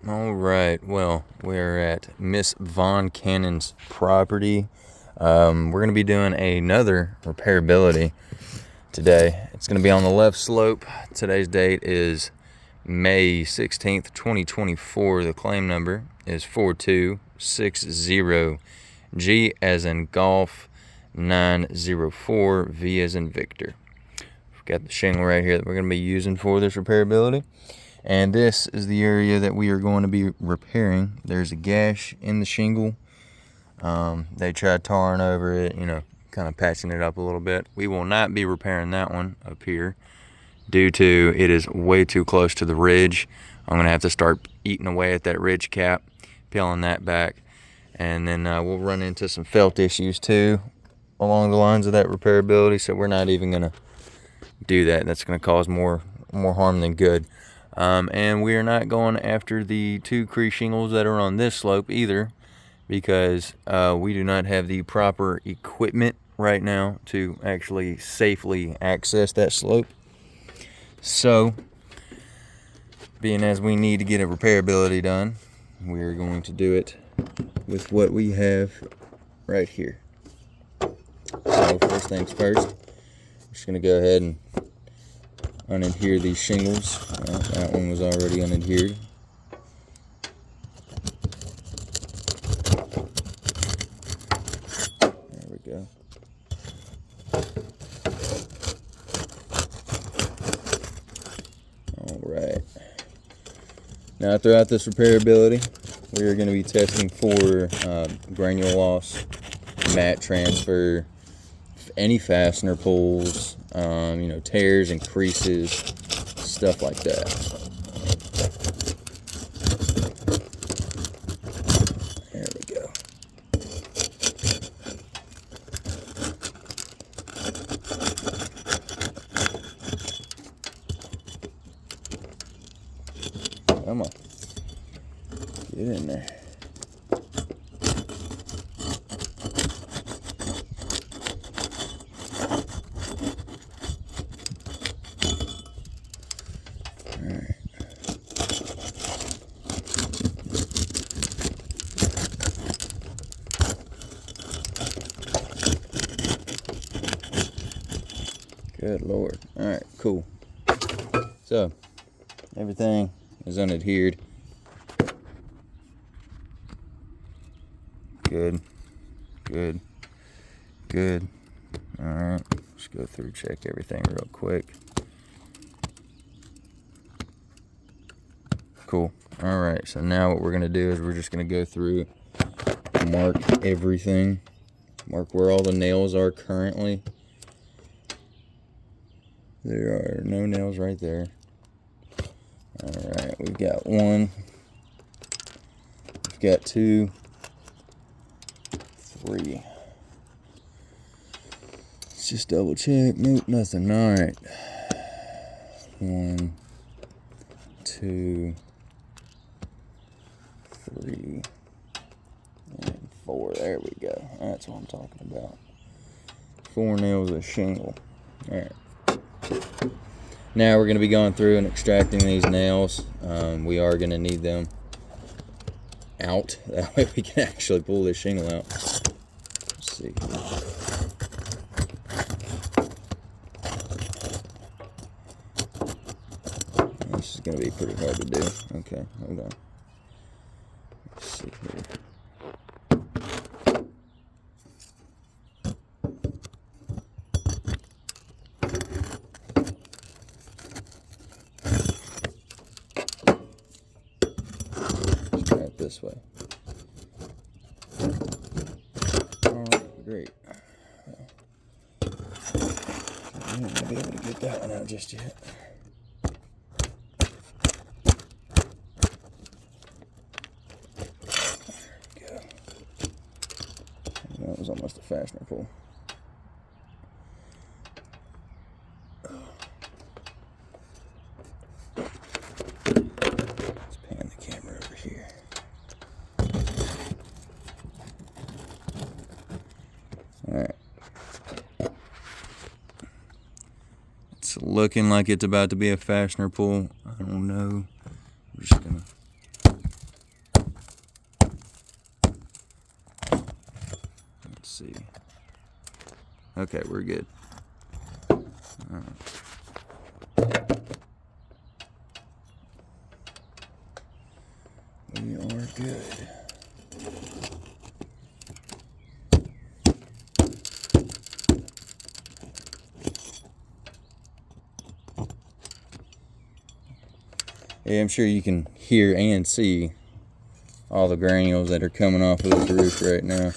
All right, well, we're at Miss Von Cannon's property. We're going to be doing another repairability today. It's going to be on the left slope. Today's date is May 16th, 2024. The claim number is 4260G as in golf, 904V as in Victor. We've got the shingle right here that we're going to be using for this repairability. And this is the area that we are going to be repairing. There's a gash in the shingle. They tried tarring over it, kind of patching it up a little bit. We will not be repairing that one up here due to it is way too close to the ridge. I'm going to have to start eating away at that ridge cap, peeling that back. And then we'll run into some felt issues too along the lines of that repairability. So we're not even going to do that. That's going to cause more harm than good. And we are not going after the two crease shingles that are on this slope either, because we do not have the proper equipment right now to actually safely access that slope. So, being as we need to get a repairability done, we are going to do it with what we have right here. So first things first, I'm just going to go ahead and unadhere these shingles. That one was already unadhered. There we go. Alright. Now throughout this repairability, we are going to be testing for granule loss, mat transfer, any fastener pulls, tears and creases, stuff like that. There we go. Come on. Get in there. Good Lord. Alright, cool. So, everything is unadhered. Good. Alright, let's go through, check everything real quick. Cool. Alright, so now what we're going to do is we're just going to go through, mark everything, mark where all the nails are currently. There are no nails right there. Alright, we've got one, we've got two, three. Let's just double check. Nope, nothing. Alright. 1, 2, 3, and 4. There we go. That's what I'm talking about. 4 nails of shingle. Alright. Now we're going to be going through and extracting these nails. We are going to need them out. That way we can actually pull this shingle out. Let's see. This is going to be pretty hard to do. Okay, hold on. Let's see here. This way. Oh, great. I'm not gonna be able to get that one out just yet. There we go. That was almost a fastener pull. Let's pan the camera over here. Alright. It's looking like it's about to be a fastener pull. I don't know. We're just gonna see. Okay, we're good. We are good. Yeah, I'm sure you can hear and see all the granules that are coming off of this roof right now.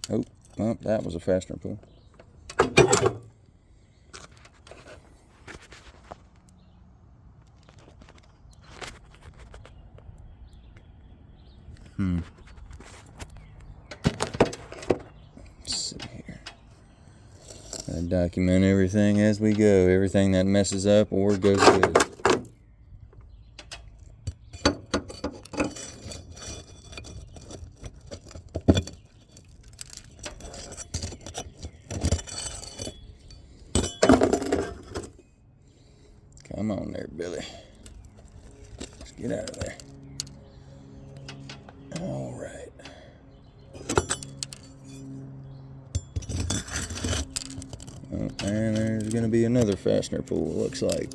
Oh, well, that was a fastener pull. Let's see here. I document everything as we go. Everything that messes up or goes good. Come on there, Billy. Let's get out of there. All right. Oh, and there's going to be another fastener pull, it looks like.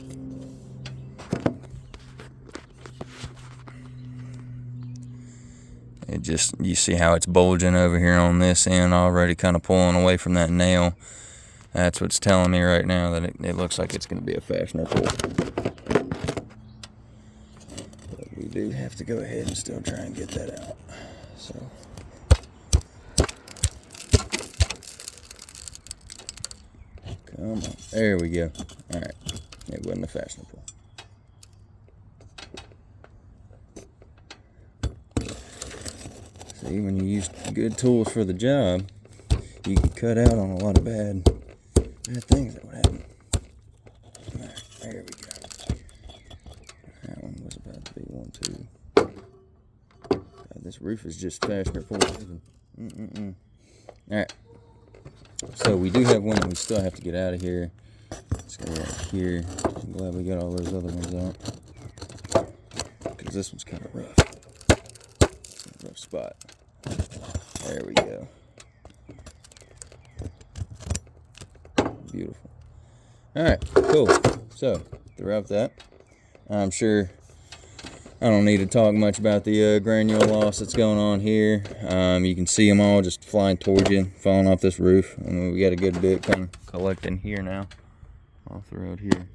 It just, you see how it's bulging over here on this end already, kind of pulling away from that nail. That's what's telling me right now that it looks like it's going to be a fastener pull. But we do have to go ahead and still try and get that out. So. Come on. There we go. Alright. It wasn't a fastener pull. See, when you use good tools for the job, you can cut out on a lot of bad things that would happen. Alright, there we go. That one was about to be one too. God, this roof is just fastener pull. Alright. So we do have one that we still have to get out of here. Let's go right here. I'm glad we got all those other ones out. Because this one's kind of rough. Rough spot. There we go. Beautiful. Alright, cool. So, throughout that, I'm sure I don't need to talk much about the granule loss that's going on here. You can see them all just flying towards you, falling off this roof. I mean, we got a good bit kind of collecting here now, all throughout here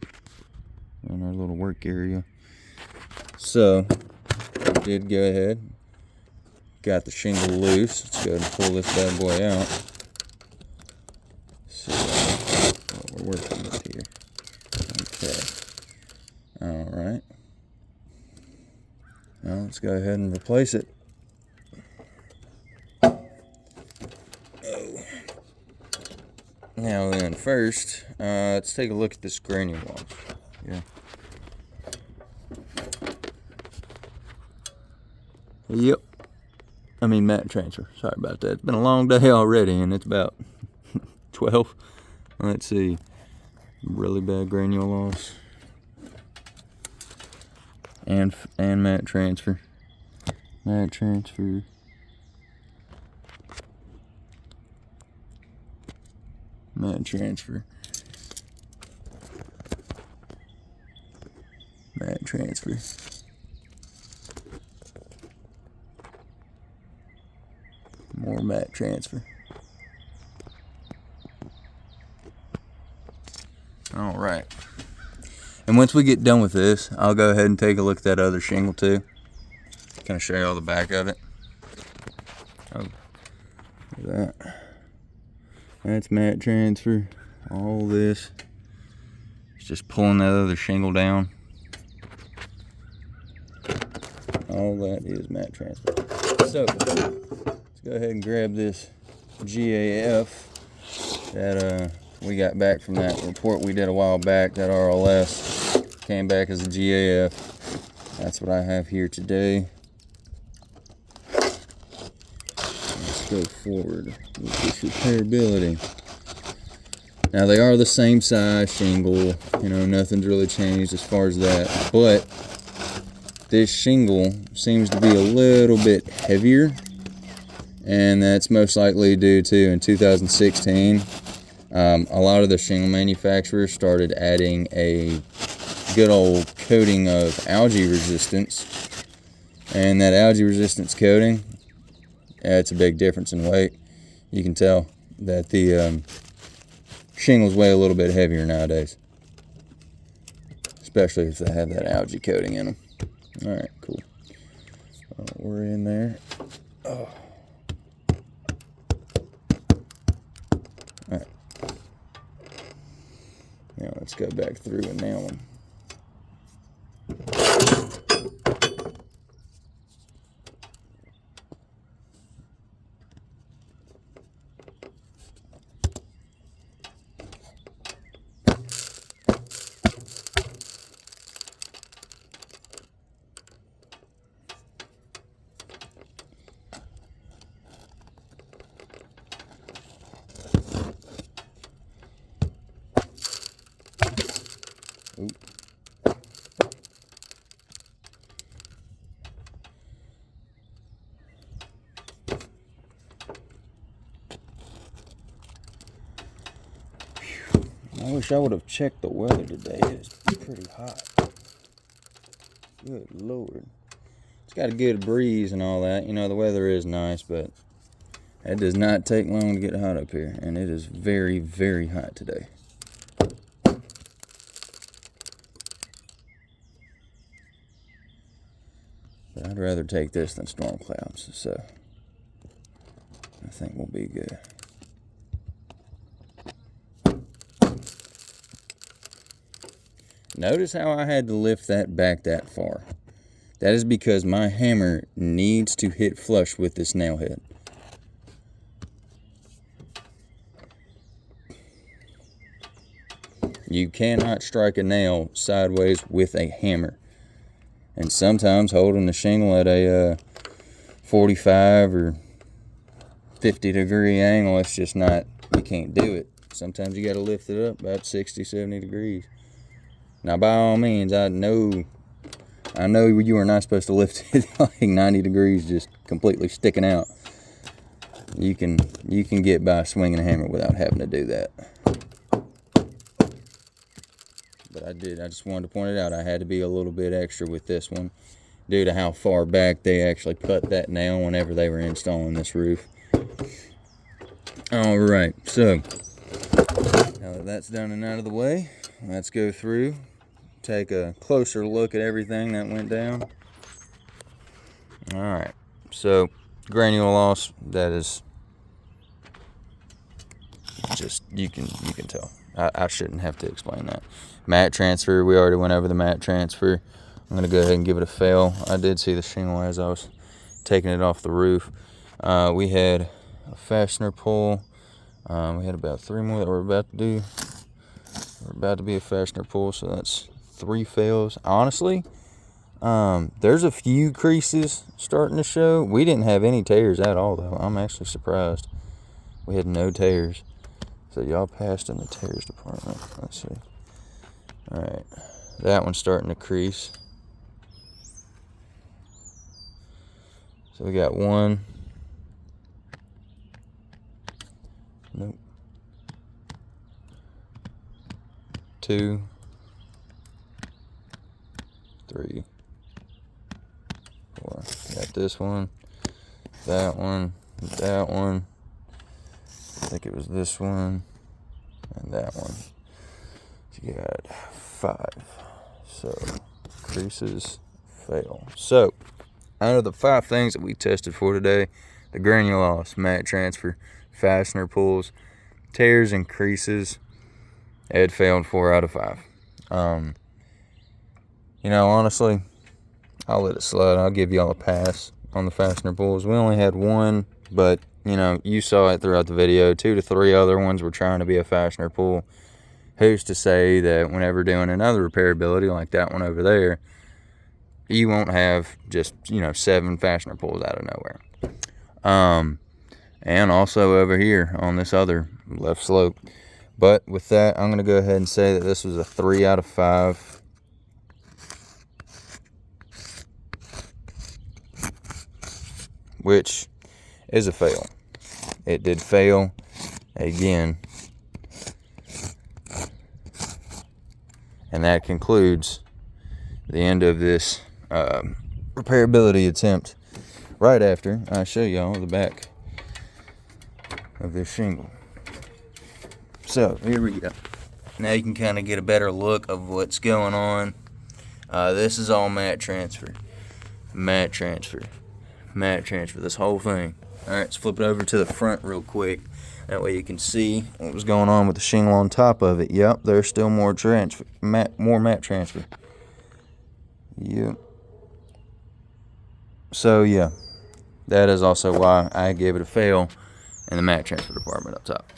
in our little work area. So, I did go ahead, got the shingle loose. Let's go ahead and pull this bad boy out. See what we're working with here. Okay. All right. Now let's go ahead and replace it. Oh. Now then, first, let's take a look at this granule loss. Yeah. Yep. I mean mat transfer. Sorry about that. It's been a long day already, and it's about 12. Let's see. Really bad granule loss. And mat transfer. Mat transfer. Mat transfer. Mat transfer. More mat transfer. All right. And once we get done with this, I'll go ahead and take a look at that other shingle too. Kind of show you all the back of it. Oh, look at that. That's mat transfer. All this. It's just pulling that other shingle down. All that is mat transfer. So, let's go ahead and grab this GAF that we got back from that report we did a while back. That RLS came back as a GAF. That's what I have here today. Let's go forward with this repairability. Now they are the same size shingle, you know, nothing's really changed as far as that, but this shingle seems to be a little bit heavier, and that's most likely due to, in 2016, a lot of the shingle manufacturers started adding a good old coating of algae resistance, and that algae resistance coating, it's a big difference in weight. You can tell that the shingles weigh a little bit heavier nowadays, especially if they have that algae coating in them. All right, cool. We're in there. Oh. All right. Now let's go back through and nail them. Ooh. I wish I would have checked the weather today. It's pretty hot. Good Lord. It's got a good breeze and all that. You know, the weather is nice, but it does not take long to get hot up here. And it is very, very hot today. But I'd rather take this than storm clouds, so I think we'll be good. Notice how I had to lift that back that far. That is because my hammer needs to hit flush with this nail head. You cannot strike a nail sideways with a hammer. And sometimes holding the shingle at a 45 or 50 degree angle, it's just not, you can't do it. Sometimes you got to lift it up about 60, 70 degrees. Now, by all means, I know you are not supposed to lift it like 90 degrees, just completely sticking out. You can get by swinging a hammer without having to do that. But I just wanted to point it out. I had to be a little bit extra with this one due to how far back they actually put that nail whenever they were installing this roof. All right, so now that that's done and out of the way, let's go through, take a closer look at everything that went down. All right, so granule loss, that is just, you can tell. I shouldn't have to explain that. Mat transfer, we already went over the mat transfer. I'm gonna go ahead and give it a fail. I did see the shingle as I was taking it off the roof. We had a fastener pull. We had about 3 more that we're about to do. We're about to be a fastener pull, so that's 3 fails. Honestly, there's a few creases starting to show. We didn't have any tears at all, though. I'm actually surprised. We had no tears. So y'all passed in the tears department. Let's see. All right, that one's starting to crease. So we got 1. Nope. 2, 3, 4. Got this one, that one, that one. I think it was this one and that one. So you got 5. So creases, fail. So out of the 5 things that we tested for today, the granule loss, mat transfer, fastener pulls, tears and creases, it failed 4 out of 5. You know, honestly, I'll let it slide. I'll give y'all a pass on the fastener pulls. We only had 1, but you know, you saw it throughout the video. 2 to 3 other ones were trying to be a fastener pull. Who's to say that whenever doing another repairability like that one over there, you won't have just, you know, 7 fastener pulls out of nowhere. And also over here on this other left slope, But with that, I'm going to go ahead and say that this was a 3 out of 5. Which is a fail. It did fail again. And that concludes the end of this repairability attempt. Right after I show y'all the back of this shingle. So here we go. Now you can kind of get a better look of what's going on. This is all mat transfer. Mat transfer. Mat transfer. This whole thing. Alright, let's flip it over to the front real quick. That way you can see what was going on with the shingle on top of it. Yep, there's still more transfer. More mat transfer. Yep. So yeah, that is also why I gave it a fail in the mat transfer department up top.